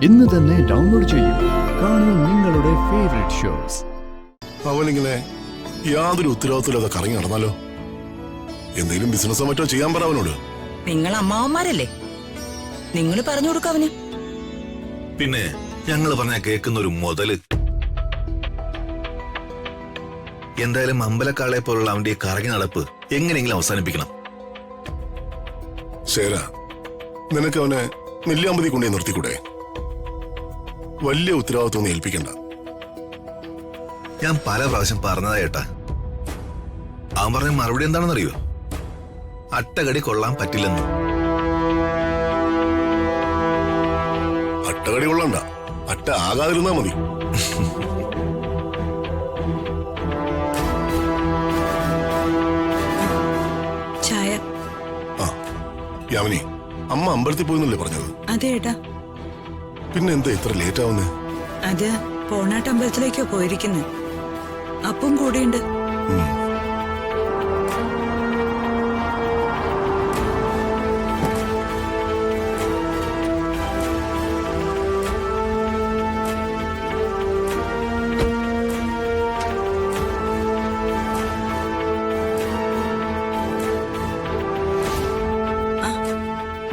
ഇന്ന് തന്നെ ഡൗൺലോഡ് ചെയ്യൂ. കാണൂ നിങ്ങളുടെ ഫേവറേറ്റ് ഷോസ്. അവനിങ്ങനെ യാതൊരു ഉത്തരവാദിത്തമില്ലാതെ കറങ്ങി നടന്നാലോ? എന്തെങ്കിലും ബിസിനസ്സോ മറ്റോ ചെയ്യാൻ പറ അവനോട്. നിങ്ങൾ അമ്മാവന്മാരല്ലേ, നിങ്ങൾ പറഞ്ഞു കൊടുക്ക അവന്. പിന്നെ ഞങ്ങൾ പറഞ്ഞ കേൾക്കുന്ന ഒരു മുതല്. എന്തായാലും അമ്പലക്കാളെ പോലുള്ള അവന്റെ കറങ്ങി നടപ്പ് എങ്ങനെയെങ്കിലും അവസാനിപ്പിക്കണം. ശേരാ, നിനക്ക് അവനെ നെല്ലിയാമ്പതി കൊണ്ടേ നിർത്തിക്കൂടെ? വലിയ ഉത്തരവാദിത്വം ഏൽപ്പിക്കണ്ട. ഞാൻ പല പ്രാവശ്യം പറഞ്ഞതാ ഏട്ടാ. അവൻ പറഞ്ഞ മറുപടി എന്താണെന്നറിയോ? അട്ടകടി കൊള്ളാൻ പറ്റില്ലെന്ന്. അട്ടകടി കൊള്ളണ്ട, അട്ട ആകാതിരുന്നാ മതി. ചായ. ആ യാമിനി, അമ്മ അമ്പലത്തിൽ പോയെന്നല്ലേ പറഞ്ഞത്? അതെ ഏട്ടാ. പിന്നെ എന്താ ഇത്ര ലേറ്റ് ആവുന്നേ? അത് പോണാട്ടമ്പലത്തിലേക്കോ പോയിരിക്കുന്നു. അപ്പം കൂടെയുണ്ട്.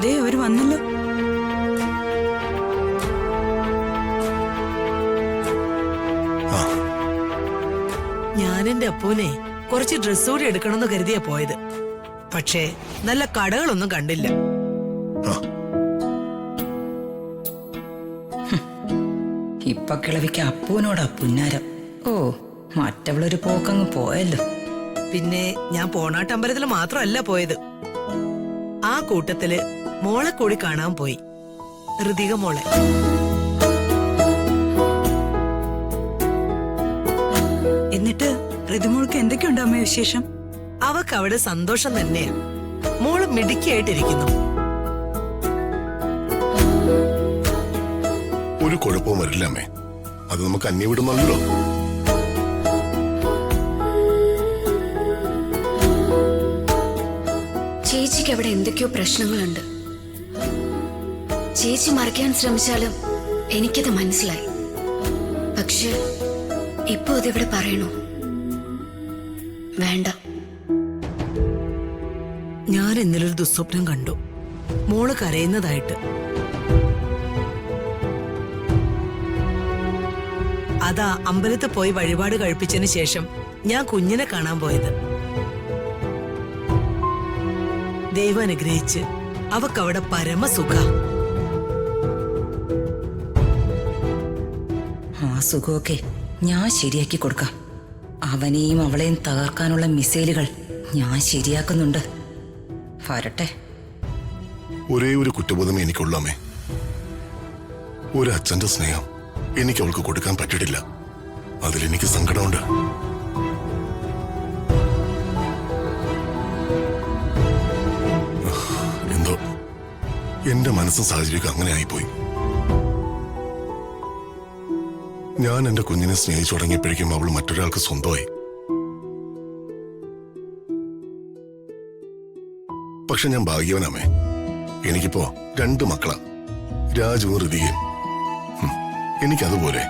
ദേ അവര് വന്നല്ലോ. ഞാൻ എന്റെ അപ്പൂനെ കുറച്ച് ഡ്രസ് കൂടി എടുക്കണമെന്ന് കരുതിയാ പോയത്. പക്ഷേ നല്ല കടകളൊന്നും കണ്ടില്ല. ഇപ്പൊ കിളവിക്ക് അപ്പൂനോടാ പുന്നാരം. ഓ, മറ്റവളൊരു പോക്കങ്ങ് പോയല്ലോ. പിന്നെ ഞാൻ പോണാട്ടമ്പലത്തിൽ മാത്രമല്ല പോയത്. ആ കൂട്ടത്തില് മോളെ കൂടി കാണാൻ പോയി, ഋതിക മോളെ. എന്നിട്ട് ഋതുമോൾക്ക് എന്തൊക്കെയുണ്ട് അമ്മ വിശേഷം? അവക്ക് അവിടെ സന്തോഷം തന്നെയാ. മോള് മിടുക്കിയായിട്ടിരിക്കുന്നു. ഒരു കുഴപ്പവും വരില്ല അമ്മേ. അത് നമുക്ക് അന്യവിടുന്നല്ലോ. ചേച്ചിക്ക് അവിടെ എന്തൊക്കെയോ പ്രശ്നങ്ങളുണ്ട്. ചേച്ചി മറയ്ക്കാൻ ശ്രമിച്ചാലും എനിക്കത് മനസ്സിലായി. പക്ഷെ ഇപ്പൊ അതിവിടെ പറയണോ? വേണ്ട. ഞാൻ ഇന്നലൊരു ദുസ്വപ്നം കണ്ടു, മോള് കരയുന്നതായിട്ട്. അതാ അമ്പലത്തിൽ പോയി വഴിപാട് കഴിപ്പിച്ചതിന് ശേഷം ഞാൻ കുഞ്ഞിനെ കാണാൻ പോയത്. ദൈവം അനുഗ്രഹിച്ച് അവക്കവിടെ പരമസുഖ. ആ സുഖമൊക്കെ ഞാൻ ശരിയാക്കി കൊടുക്കാം. അവനെയും അവളെയും തകർക്കാനുള്ള മിസൈലുകൾ ഞാൻ ശരിയാക്കുന്നുണ്ട്. വരട്ടെ. ഒരേ ഒരു കുറ്റബോധമേ എനിക്കുള്ളൂ അമ്മേ. ഒരു അച്ഛന്റെ സ്നേഹം എനിക്ക് അവൾക്ക് കൊടുക്കാൻ പറ്റിയിട്ടില്ല. അതിലെനിക്ക് സങ്കടമുണ്ട്. എന്തോ എന്റെ മനസ്സും സാഹചര്യമൊക്കെ അങ്ങനെ ആയിപ്പോയി. ഞാൻ എന്റെ കുഞ്ഞിനെ സ്നേഹിച്ചു തുടങ്ങിയപ്പോഴേക്കും അവൾ മറ്റൊരാൾക്ക് സ്വന്തമായി. പക്ഷെ ഞാൻ ഭാഗ്യവനാമേ. എനിക്കിപ്പോ 2 മക്കളാ, രാജുവും ഋതികയും. എനിക്കതുപോലെ